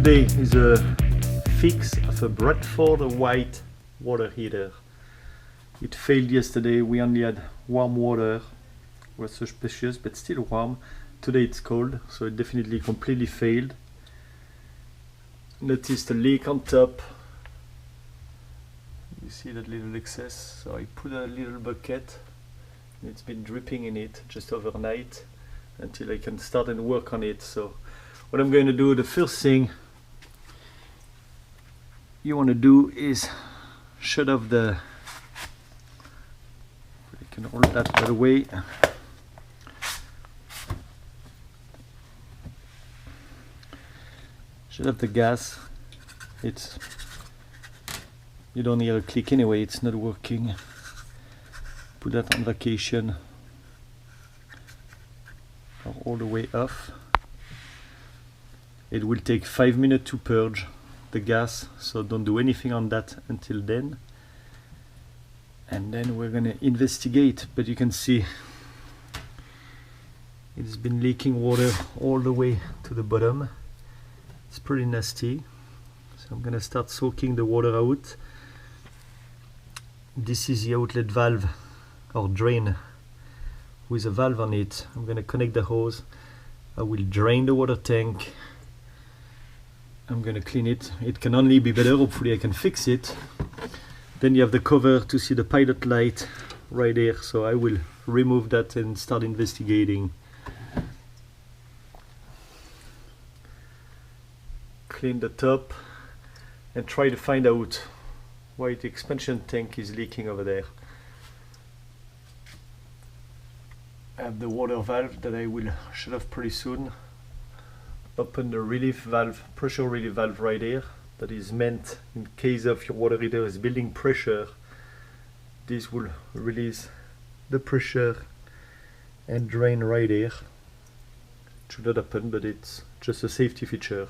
today is a fix of a Bradford white water heater. It failed yesterday. We only had warm water. It was suspicious, but still warm. Today it's cold, so it definitely completely failed. Noticed a leak on top. You see that little excess, so I put a little bucket. It's been dripping in it just overnight until I can start and work on it. So what I'm going to do, the first thing you want to do is shut off the, I can hold that away. Shut off the gas. You don't hear a click anyway, it's not working. Put that on vacation or all the way off. It will take 5 minutes to purge the gas, so don't do anything on that until then. And then we're gonna investigate, but you can see it's been leaking water all the way to the bottom. It's pretty nasty, so I'm gonna start soaking the water out. This is the outlet valve or drain with a valve on it. I'm gonna connect the hose. I will drain the water tank. I'm gonna clean it. It can only be better. Hopefully I can fix it. Then you have the cover to see the pilot light right there, so I will remove that and start investigating. Clean the top and try to find out why the expansion tank is leaking over there. I have the water valve that I will shut off pretty soon. Open the relief valve, pressure relief valve right here. That is meant in case of your water heater is building pressure. This will release the pressure and drain right here. It should not happen, but it's just a safety feature.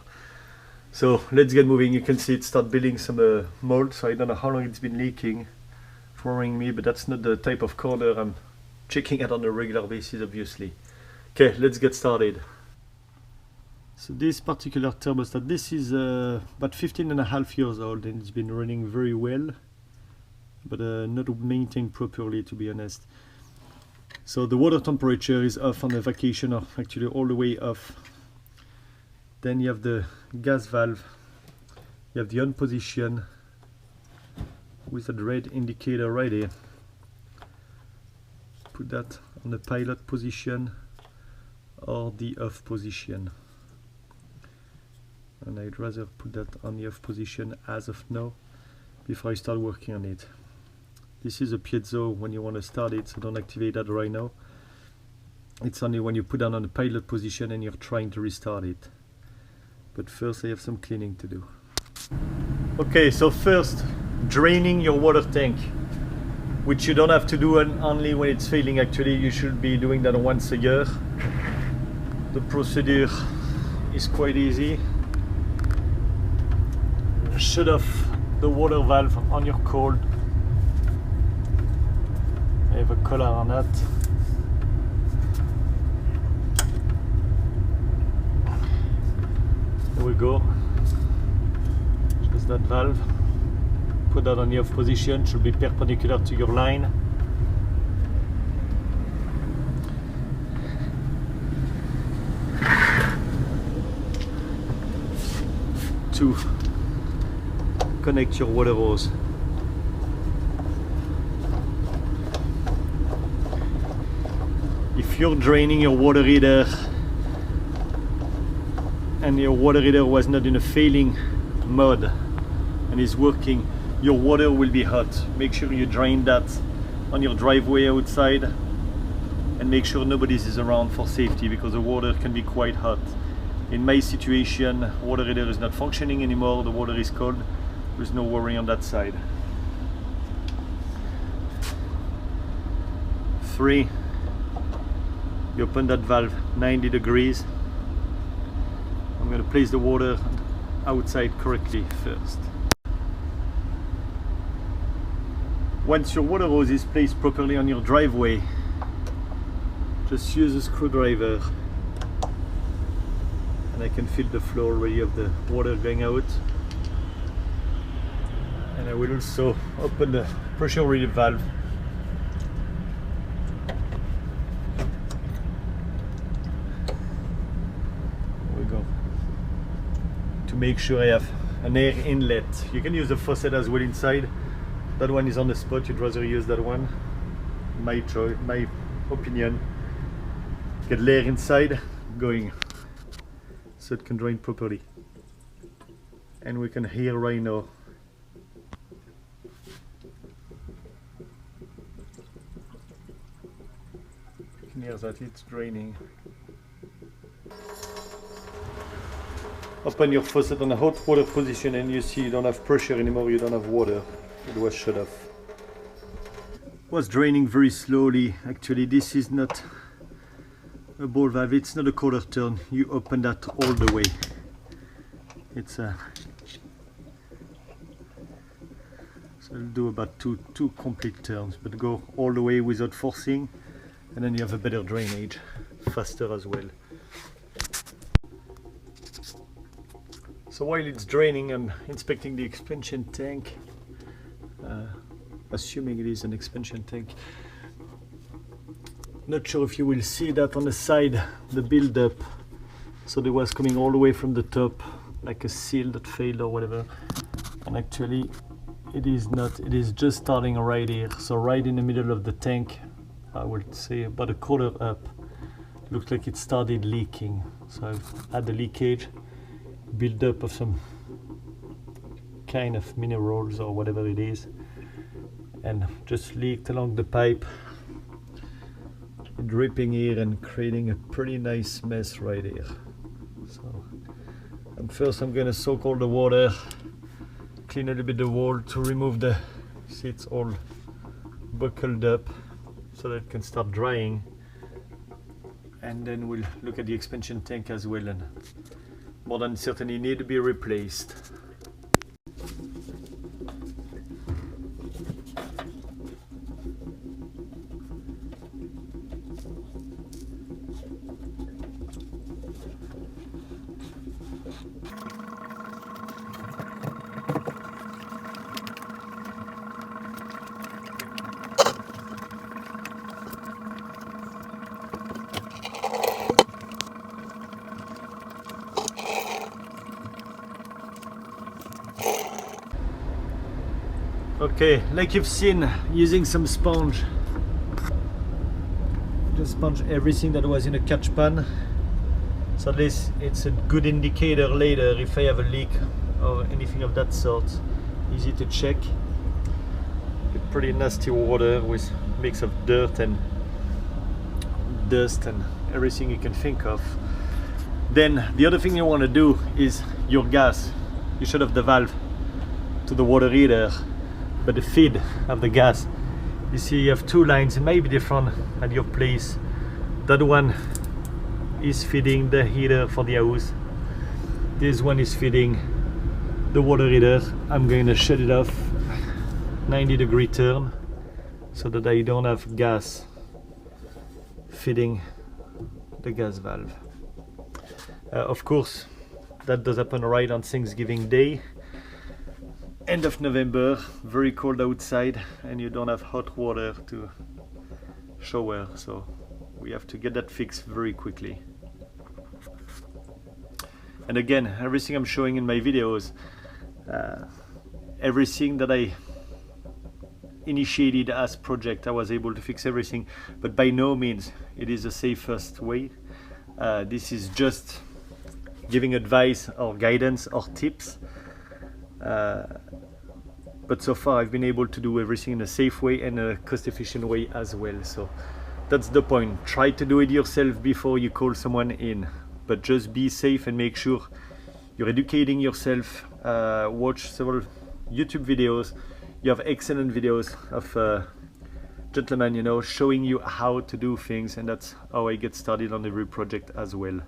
So let's get moving. You can see it start building some mold, so I don't know how long it's been leaking, worrying me, but that's not the type of corner I'm checking it on a regular basis, obviously. Okay, let's get started. So this particular thermostat, this is about 15.5 years old, and it's been running very well, but not maintained properly, to be honest. So the water temperature is off on the vacation, or actually all the way off. Then you have the gas valve, you have the on position with a red indicator right here. Put that on the pilot position or the off position. And I'd rather put that on the off position as of now before I start working on it. This is a piezo when you want to start it, so don't activate that right now. It's only when you put that on the pilot position and you're trying to restart it. But first I have some cleaning to do. Okay, so first, draining your water tank, which you don't have to do only when it's failing. Actually, you should be doing that once a year. The procedure is quite easy. Shut off the water valve on your cold. I have a collar on that. There we go. Just that valve. Put that on the off position. Should be perpendicular to your line. To connect your water hose. If you're draining your water heater and your water heater was not in a failing mode and is working, your water will be hot. Make sure you drain that on your driveway outside and make sure nobody is around for safety, because the water can be quite hot. In my situation, water heater is not functioning anymore, the water is cold. There's no worry on that side. 3, you open that valve 90 degrees. I'm going to place the water outside correctly first. Once your water hose is placed properly on your driveway, just use a screwdriver and I can feel the flow already of the water going out. And I will also open the pressure relief valve. There we go. To make sure I have an air inlet. You can use a faucet as well inside. That one is on the spot, you'd rather use that one. My choice, my opinion. Get the air inside going so it can drain properly. And we can hear right now. You can hear that it's draining. Open your faucet on a hot water position and you see you don't have pressure anymore, you don't have water. It was shut off. It was draining very slowly. Actually, this is not a ball valve, it's not a quarter turn. You open that all the way. It's a so it'll do about two complete turns, but go all the way without forcing, and then you have a better drainage, faster as well. So while it's draining, I'm inspecting the expansion tank, assuming it is an expansion tank. Not sure if you will see that on the side, the build-up. So there was coming all the way from the top, like a seal that failed or whatever. And actually, it is not. It is just starting right here. So right in the middle of the tank, I would say about a quarter up. Looks like it started leaking. So I've had the leakage, build-up of some kind of minerals or whatever it is, and just leaked along the pipe, dripping here and creating a pretty nice mess right here. So, and first I'm gonna soak all the water, clean a little bit the wall to remove the, see it's all buckled up so that it can start drying, and then we'll look at the expansion tank as well, and more than certainly need to be replaced. Okay, like you've seen, using some sponge. Just sponge everything that was in a catch pan. So at least it's a good indicator later if I have a leak or anything of that sort. Easy to check. Get pretty nasty water with a mix of dirt and dust and everything you can think of. Then the other thing you want to do is your gas. You should have the valve to the water heater, but the feed of the gas, you see you have two lines. It may be different at your place. That one is feeding the heater for the house. This one is feeding the water heater. I'm going to shut it off 90-degree turn so that I don't have gas feeding the gas valve. Of course, that does happen right on Thanksgiving Day. End of November, very cold outside, and you don't have hot water to shower, so we have to get that fixed very quickly. And again, everything I'm showing in my videos, everything that I initiated as project, I was able to fix everything, but by no means it is the safest way. This is just giving advice or guidance or tips. But so far I've been able to do everything in a safe way and a cost-efficient way as well. So that's the point. Try to do it yourself before you call someone in, but just be safe and make sure you're educating yourself. Watch several YouTube videos. You have excellent videos of gentlemen, you know, showing you how to do things, and that's how I get started on every project as well.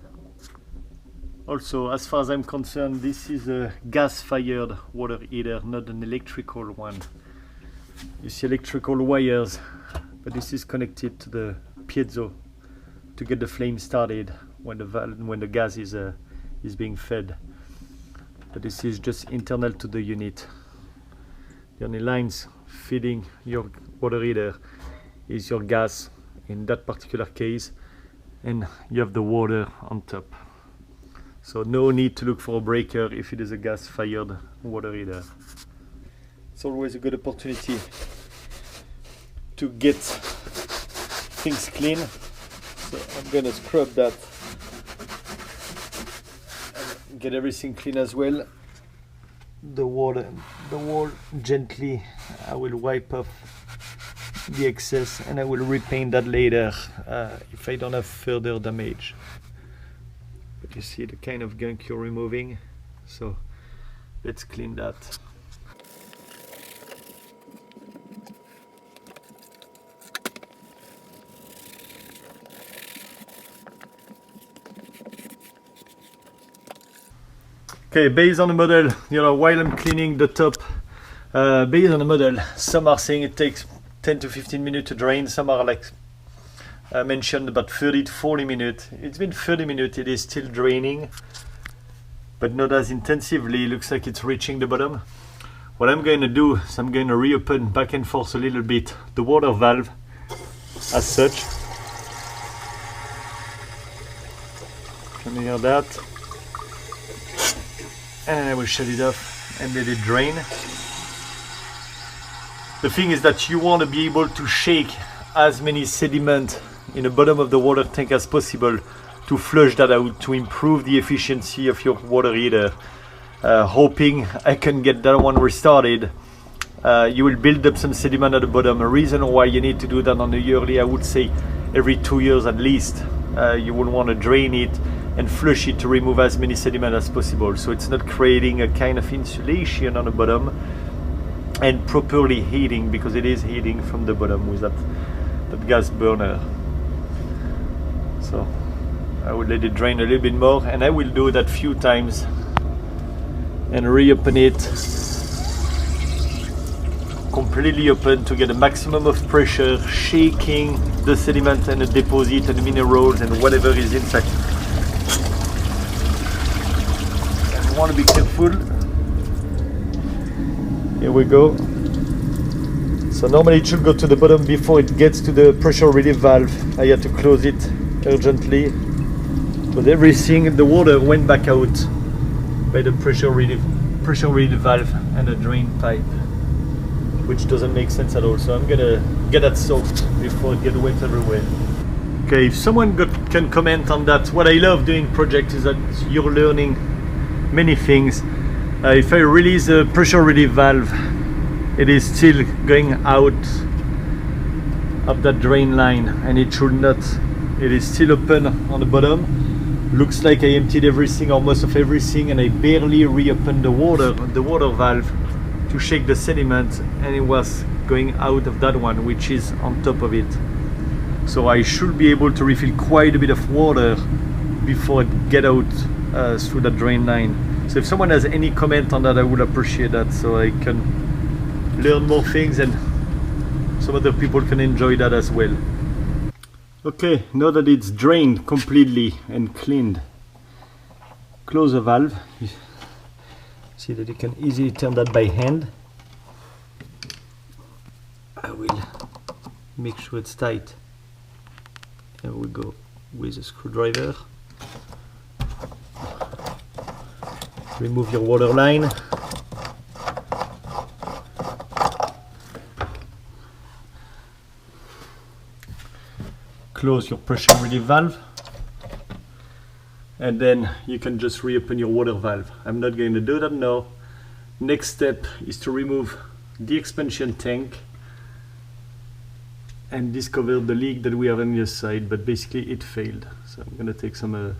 Also, as far as I'm concerned, this is a gas-fired water heater, not an electrical one. You see electrical wires, but this is connected to the piezo to get the flame started when the gas is is being fed. But this is just internal to the unit. The only lines feeding your water heater is your gas in that particular case, and you have the water on top. So no need to look for a breaker if it is a gas-fired water heater. It's always a good opportunity to get things clean. So I'm gonna scrub that and get everything clean as well. The wall gently. I will wipe off the excess and I will repaint that later if I don't have further damage. But you see the kind of gunk you're removing, so let's clean that. Okay, based on the model, while I'm cleaning the top, based on the model, some are saying it takes 10 to 15 minutes to drain, some are like mentioned about 30 to 40 minutes. It's been 30 minutes, it is still draining, but not as intensively. It looks like it's reaching the bottom. What I'm going to do is I'm going to reopen back and forth a little bit the water valve as such. Can you hear that? And I will shut it off and let it drain. The thing is that you want to be able to shake as many sediment in the bottom of the water tank as possible to flush that out, to improve the efficiency of your water heater. Hoping I can get that one restarted. You will build up some sediment at the bottom. A reason why you need to do that on a yearly, I would say every 2 years at least. You will want to drain it and flush it to remove as many sediment as possible, so it's not creating a kind of insulation on the bottom and properly heating, because it is heating from the bottom with that gas burner. So I will let it drain a little bit more, and I will do that few times and reopen it completely open to get a maximum of pressure, shaking the sediment and the deposit and the minerals and whatever is inside. I want to be careful. Here we go. So normally it should go to the bottom before it gets to the pressure relief valve. I had to close it urgently, but everything, the water went back out by the pressure relief valve and the drain pipe, which doesn't make sense at all. So I'm gonna get that soaked before it gets wet everywhere. Okay, if someone can comment on that. What I love doing projects is that you're learning many things. If I release the pressure relief valve, it is still going out of that drain line, and it should not. It is still open on the bottom. Looks like I emptied everything or most of everything, and I barely reopened the water valve to shake the sediment, and it was going out of that one, which is on top of it. So I should be able to refill quite a bit of water before it get out through that drain line. So if someone has any comment on that, I would appreciate that, so I can learn more things and some other people can enjoy that as well. Okay, now that it's drained completely and cleaned, close the valve. You see that you can easily turn that by hand. I will make sure it's tight. There we go, with a screwdriver. Remove your water line. Close your pressure relief valve, and then you can just reopen your water valve. I'm not going to do that now. Next step is to remove the expansion tank and discover the leak that we have on the side, but basically it failed. So I'm going to take some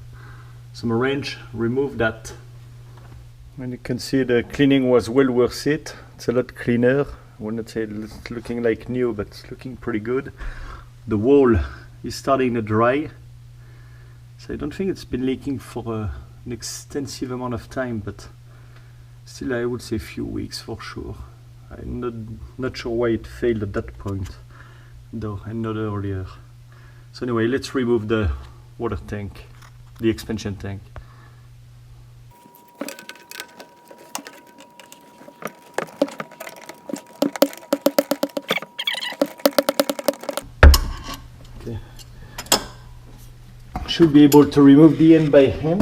wrench, remove that. And you can see the cleaning was well worth it. It's a lot cleaner. I would not say it's looking like new, but it's looking pretty good. The wall is starting to dry. So I don't think it's been leaking for an extensive amount of time, but still I would say a few weeks for sure. I'm not sure why it failed at that point, though, and not earlier. So anyway, let's remove the water tank, the expansion tank. should be able to remove the end by hand.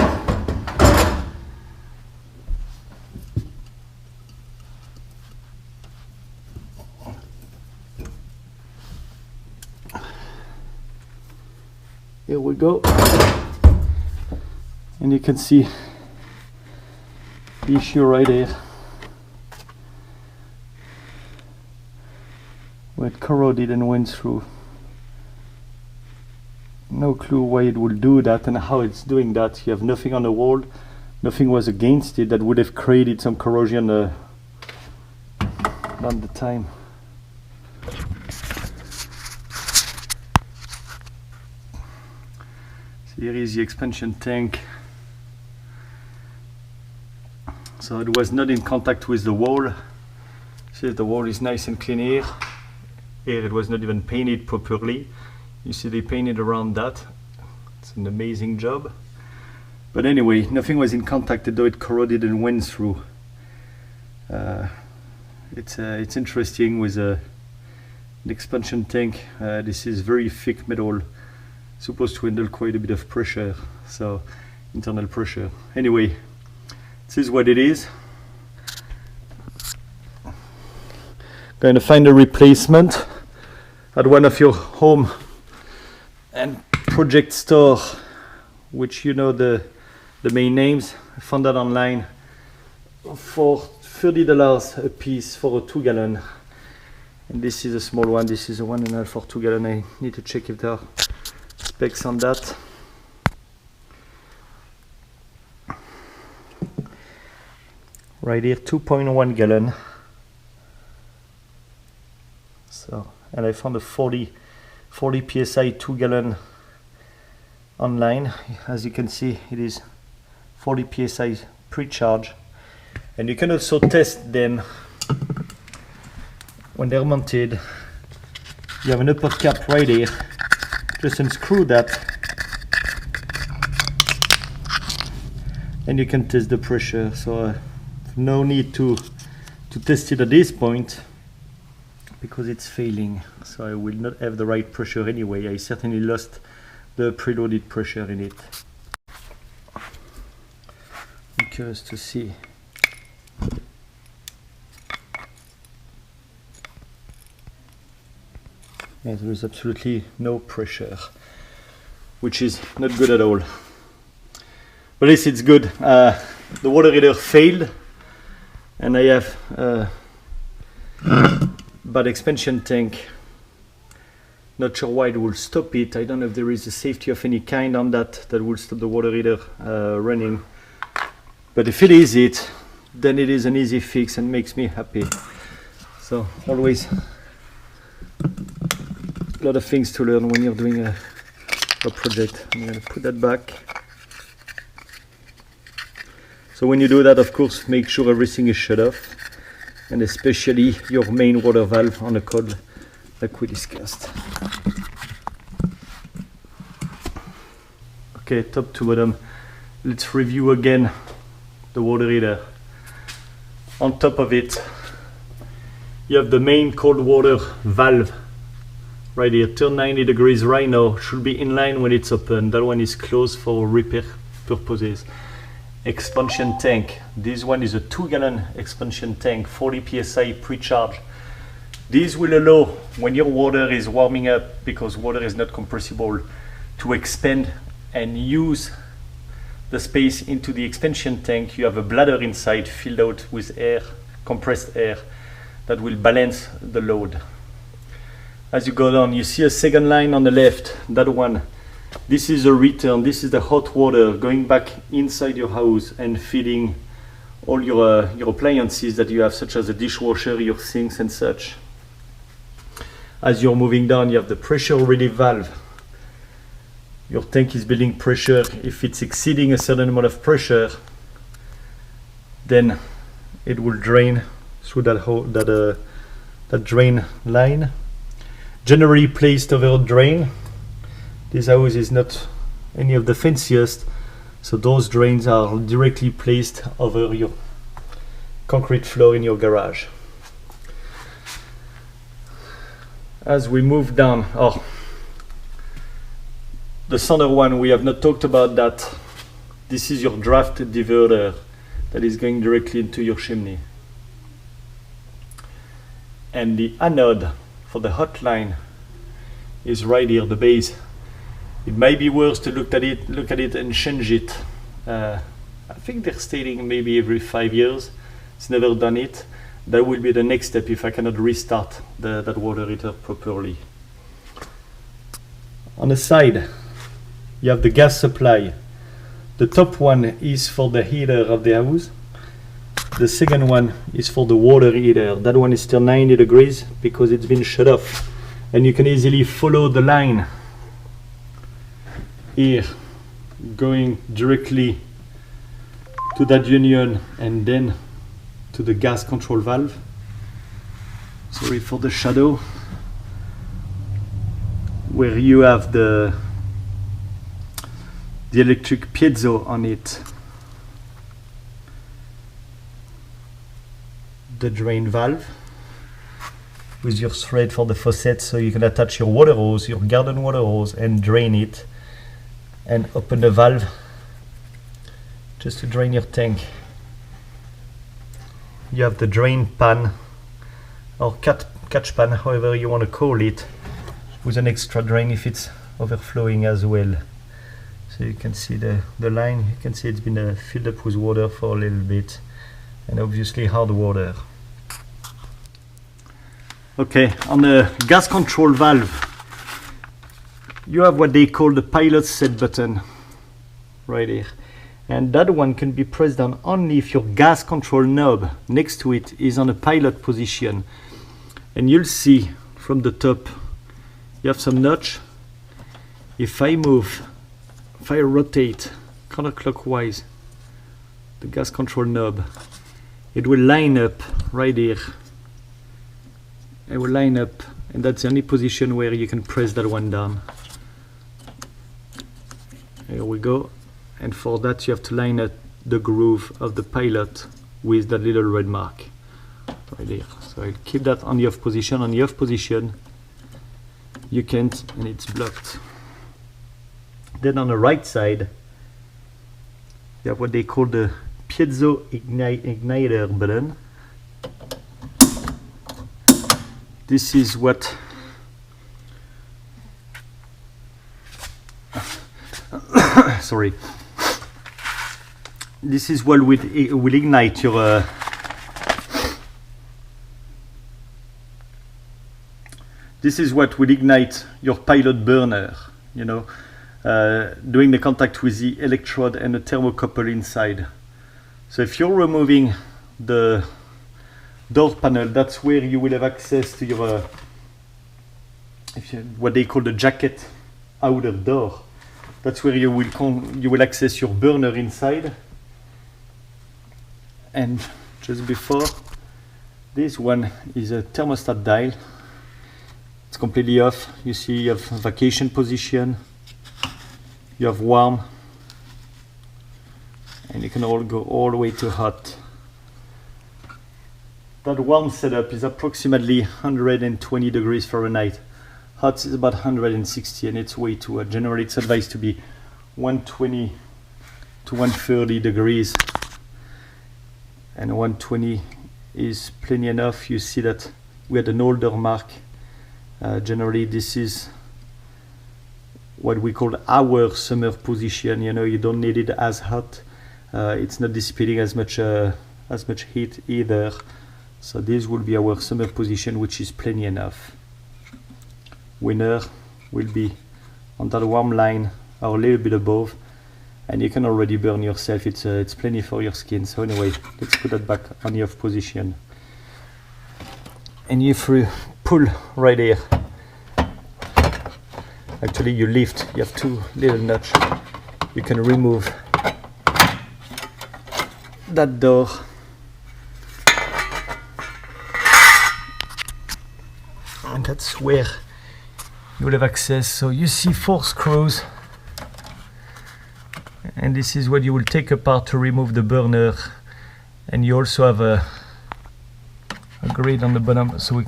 Here we go. And you can see the issue right here, where it corroded and went through. No clue why it will do that and how it's doing that. You have nothing on the wall, nothing was against it that would have created some corrosion at the time. So here is the expansion tank. So it was not in contact with the wall. See, the wall is nice and clean here. Here it was not even painted properly. You see they painted around that. It's an amazing job. But anyway, nothing was in contact, though it corroded and went through. It's interesting with an expansion tank. This is very thick metal, supposed to handle quite a bit of pressure, so internal pressure. Anyway, this is what it is. Going to find a replacement at one of your home and project store, which you know the main names. I found that online for $30 a piece for a 2-gallon. And this is a small one. This is a 1.5 for 2-gallon. I need to check if there are specs on that. Right here, 2.1 gallon. So, and I found a 40 psi 2-gallon online. As you can see, it is 40 psi pre-charge, and you can also test them when they're mounted. You have an upper cap right here. Just unscrew that, and you can test the pressure. So no need to test it at this point, because it's failing, so I will not have the right pressure anyway. I certainly lost the preloaded pressure in it. I'm curious to see. Yeah, there is absolutely no pressure, which is not good at all. But at least it's good. The water heater failed, and I have but expansion tank. Not sure why it will stop it. I don't know if there is a safety of any kind on that will stop the water heater running. But if it is it, then it is an easy fix and makes me happy. So always a lot of things to learn when you're doing a project. I'm going to put that back. So when you do that, of course, make sure everything is shut off, and especially your main water valve on a code like we discussed. Okay, top to bottom. Let's review again the water heater. On top of it, you have the main cold water valve right here. Turn 90 degrees right now. Should be in line when it's open. That one is closed for repair purposes. Expansion tank. This one is a 2-gallon expansion tank, 40 psi pre-charge. This will allow, when your water is warming up, because water is not compressible, to expand and use the space into the expansion tank. You have a bladder inside filled out with air, compressed air, that will balance the load. As you go down, you see a second line on the left. That one, this is a return. This is the hot water going back inside your house and feeding all your appliances that you have, such as a dishwasher, your sinks and such. As you're moving down, you have the pressure relief valve. Your tank is building pressure. If it's exceeding a certain amount of pressure, then it will drain through that drain line. Generally placed over a drain. This house is not any of the fanciest, so those drains are directly placed over your concrete floor in your garage. As we move down, the center one, we have not talked about that. This is your draft diverter that is going directly into your chimney. And the anode for the hot line is right here, the base. It may be worth to look at it and change it. I think they're stating maybe every 5 years. It's never done it. That will be the next step if I cannot restart that water heater properly. On the side, you have the gas supply. The top one is for the heater of the house. The second one is for the water heater. That one is still 90 degrees because it's been shut off. And you can easily follow the line here, going directly to that union and then to the gas control valve. Sorry for the shadow. Where you have the electric piezo on it. The drain valve with your thread for the faucet, so you can attach your water hose, your garden water hose, and drain it and open the valve just to drain your tank. You have the drain pan or catch pan, however you want to call it, with an extra drain if it's overflowing as well. So you can see the line, you can see it's been filled up with water for a little bit, and obviously hard water. Okay, on the gas control valve, you have what they call the pilot set button right here. And that one can be pressed down only if your gas control knob next to it is on a pilot position. And you'll see from the top, you have some notch. If I rotate counterclockwise the gas control knob, it will line up right here. It will line up, and that's the only position where you can press that one down. Here we go. And for that you have to line up the groove of the pilot with that little red mark right there. So I'll keep that on the off position. On the off position you can't, and it's blocked. Then on the right side you have what they call the piezo igniter button. This is what sorry. This is what will ignite your this is what will ignite your pilot burner, you know, doing the contact with the electrode and the thermocouple inside. So if you're removing the door panel, that's where you will have access to your what they call the jacket outer door. That's where you will access your burner inside. And just before, this one is a thermostat dial. It's completely off. You see you have vacation position, you have warm, and you can all go all the way to hot. That warm setup is approximately 120 degrees Fahrenheit. Hot is about 160, and it's way too hot. Generally it's advised to be 120 to 130 degrees. And 120 is plenty enough. You see that we had an older mark. Generally this is what we call our summer position. You know, you don't need it as hot. It's not dissipating as much heat either. So this will be our summer position, which is plenty enough. Winter will be on that warm line or a little bit above, and you can already burn yourself. It's plenty for your skin. So anyway, let's put that back on the off position. And if you pull right here, actually you lift, you have two little nuts. You can remove that door. And that's where you will have access. So you see 4 screws. And this is what you will take apart to remove the burner. And you also have a grid on the bottom. So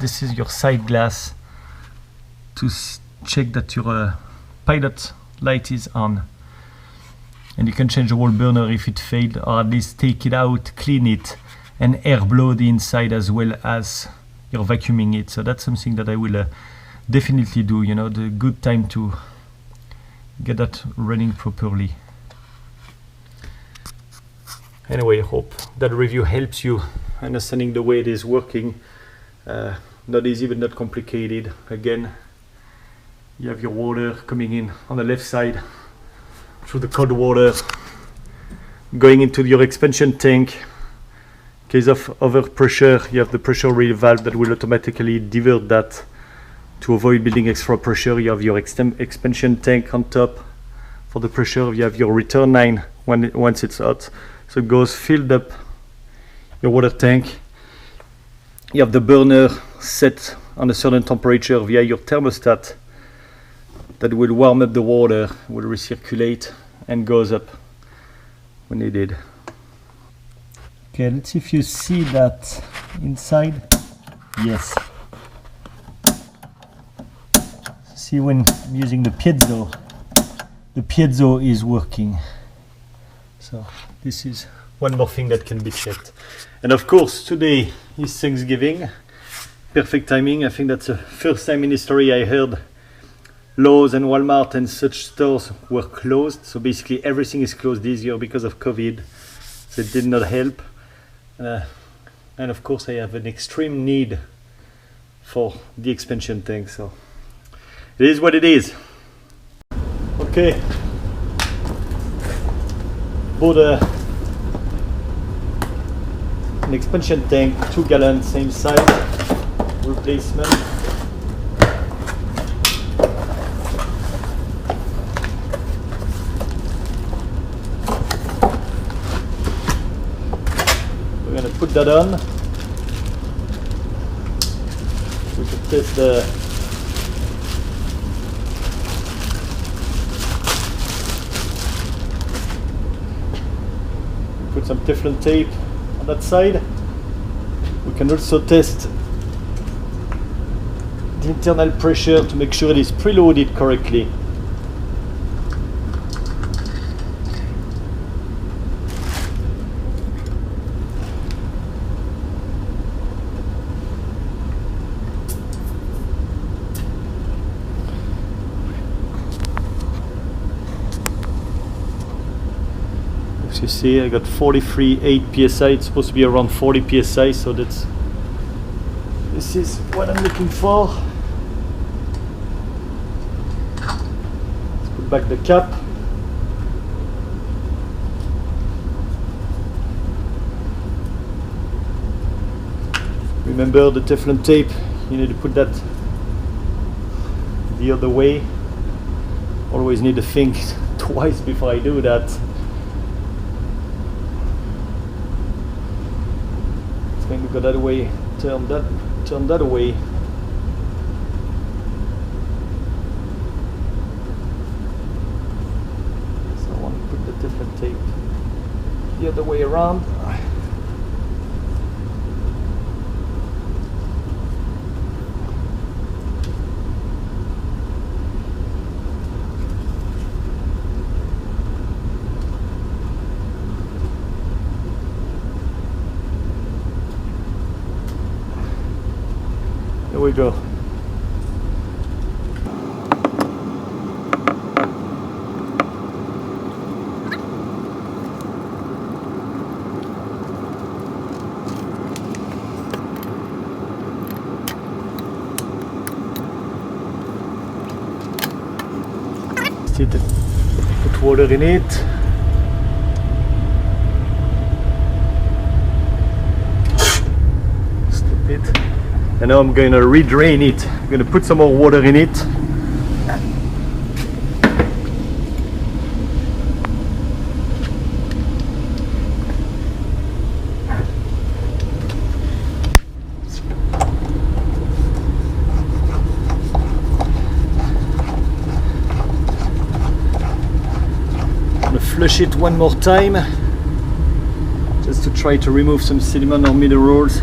this is your side glass to check that your pilot light is on. And you can change the whole burner if it failed, or at least take it out, clean it, and air blow the inside as well as you're vacuuming it. So that's something that I will definitely do, you know, the good time to get that running properly. Anyway, I hope that review helps you understanding the way it is working. Not easy but not complicated. Again, you have your water coming in on the left side through the cold water, going into your expansion tank. In case of overpressure, you have the pressure relief valve that will automatically divert that to avoid building extra pressure. You have your expansion tank on top for the pressure. You have your return line once it's hot, so it goes filled up your water tank. You have the burner set on a certain temperature via your thermostat that will warm up the water, will recirculate and goes up when needed. Okay, let's see if you see that inside. Yes. See, when I'm using the piezo is working. So this is one more thing that can be checked. And of course, today is Thanksgiving. Perfect timing. I think that's the first time in history I heard Lowe's and Walmart and such stores were closed. So basically everything is closed this year because of COVID. So it did not help. And of course I have an extreme need for the expansion tank. So it is what it is. Okay. Bought an expansion tank, 2 gallon, same size, replacement. We're going to put that on. We can test the put some Teflon tape on that side. We can also test the internal pressure to make sure it is preloaded correctly. As you see, I got 43.8 psi. It's supposed to be around 40 psi, so this is what I'm looking for. Let's put back the cap. Remember the Teflon tape, you need to put that the other way. Always need to think twice before I do that. Going to go that way, turn that away. So I want to put the Teflon tape the other way around. Here we go. Still put water in it. Stop it. And now I'm going to redrain it. I'm going to put some more water in it. I'm going to flush it one more time, just to try to remove some sediment or minerals.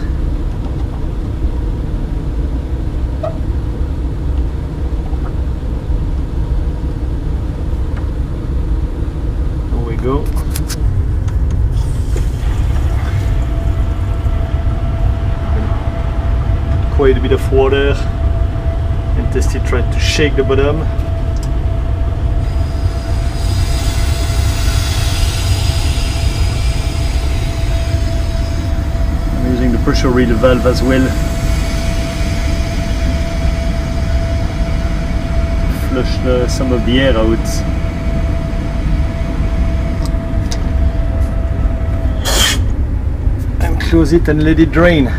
quite a bit of water and test it, try to shake the bottom. I'm using the pressure relief valve as well. Flush some of the air out. And close it and let it drain.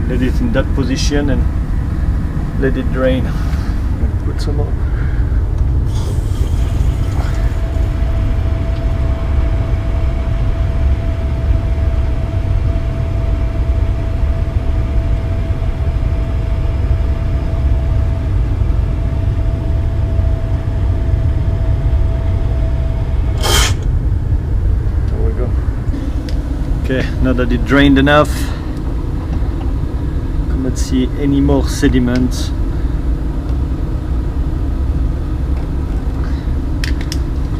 Let it in that position and let it drain. Put some more. Okay, now that it drained enough, cannot see any more sediment.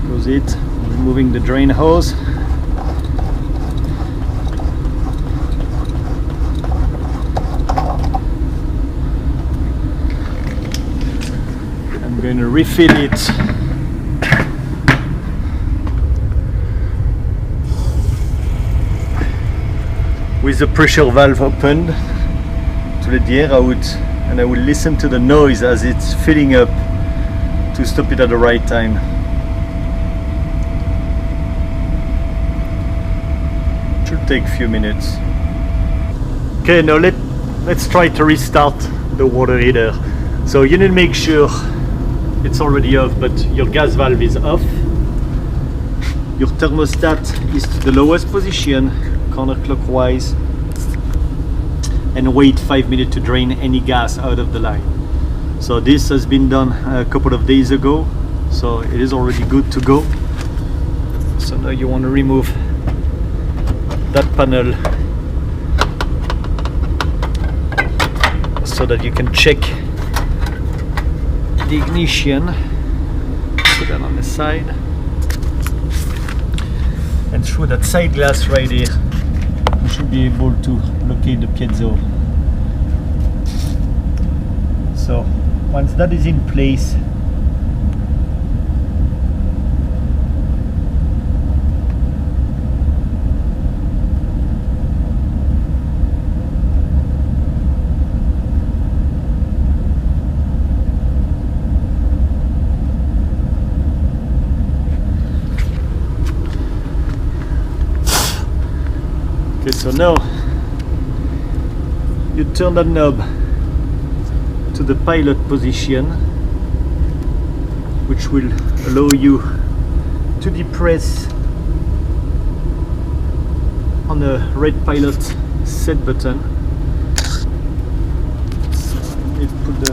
Close it, removing the drain hose. I'm going to refill it. With the pressure valve opened to let the air out, and I will listen to the noise as it's filling up to stop it at the right time. It should take a few minutes. Okay, now let's try to restart the water heater. So you need to make sure it's already off, but your gas valve is off. Your thermostat is to the lowest position, counterclockwise, and wait 5 minutes to drain any gas out of the line. So this has been done a couple of days ago, so it is already good to go. So now you want to remove that panel so that you can check the ignition. Put that on the side, and through that side glass right here you should be able to locate the piezo. So once that is in place, okay, so now you turn that knob to the pilot position, which will allow you to depress on the red pilot set button. So I need to put the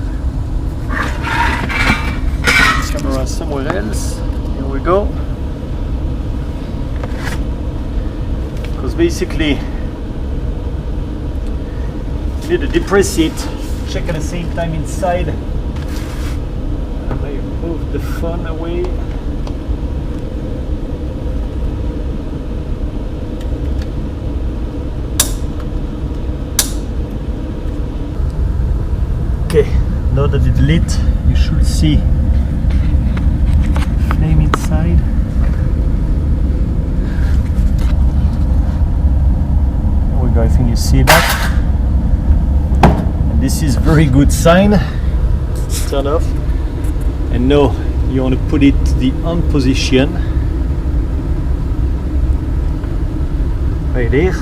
camera somewhere else. Here we go. Because basically you need to depress it, check at the same time inside. I may move the phone away. Okay, now that it's lit, you should see flame inside. There we go, I think you see that. This is very good sign. Turn off, and now you want to put it to the on position right there.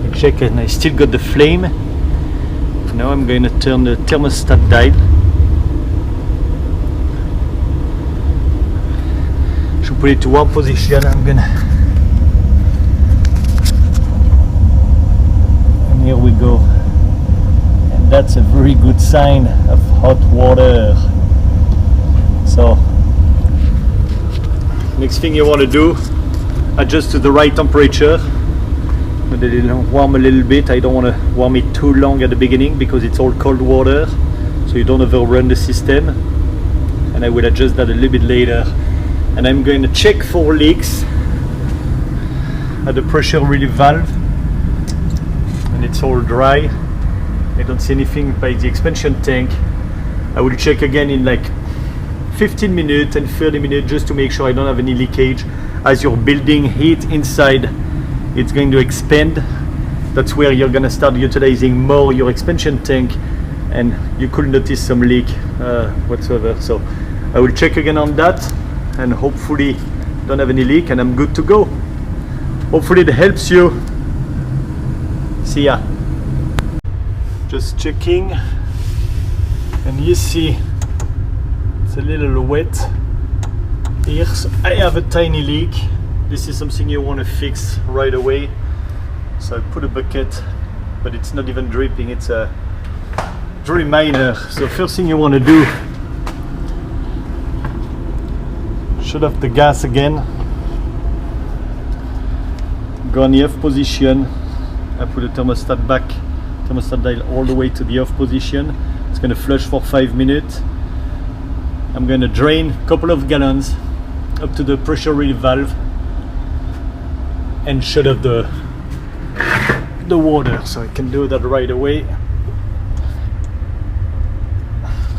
You check, and I still got the flame. Now I'm going to turn the thermostat dial. Should put it to one position. I'm gonna. Here we go, and that's a very good sign of hot water. So next thing you want to do, adjust to the right temperature. Let it warm a little bit. I don't want to warm it too long at the beginning because it's all cold water, so you don't overrun the system. and I will adjust that a little bit later. And I'm going to check for leaks at the pressure relief valve, and it's all dry. I don't see anything by the expansion tank. I will check again in like 15 minutes and 30 minutes just to make sure I don't have any leakage. As you're building heat inside, it's going to expand. That's where you're going to start utilizing more your expansion tank, and you could notice some leak whatsoever. So I will check again on that, and hopefully don't have any leak, and I'm good to go. Hopefully it helps you. See ya. Just checking, and you see it's a little wet here, so I have a tiny leak. This is something you want to fix right away. So I put a bucket, but it's not even dripping, it's very minor. So first thing you want to do, shut off the gas again, go on the off position. I put the thermostat back, thermostat dial all the way to the off position. It's going to flush for 5 minutes. I'm going to drain a couple of gallons up to the pressure relief valve and shut off the water. So I can do that right away.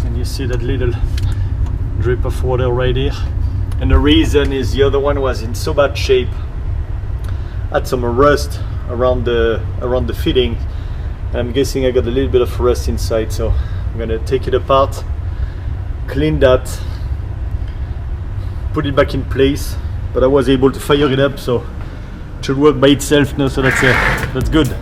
And you see that little drip of water right here. And the reason is the other one was in so bad shape, had some rust around the fitting. I'm guessing I got a little bit of rust inside, so I'm gonna take it apart, clean that, put it back in place. But I was able to fire it up, so it should work by itself now, so that's good.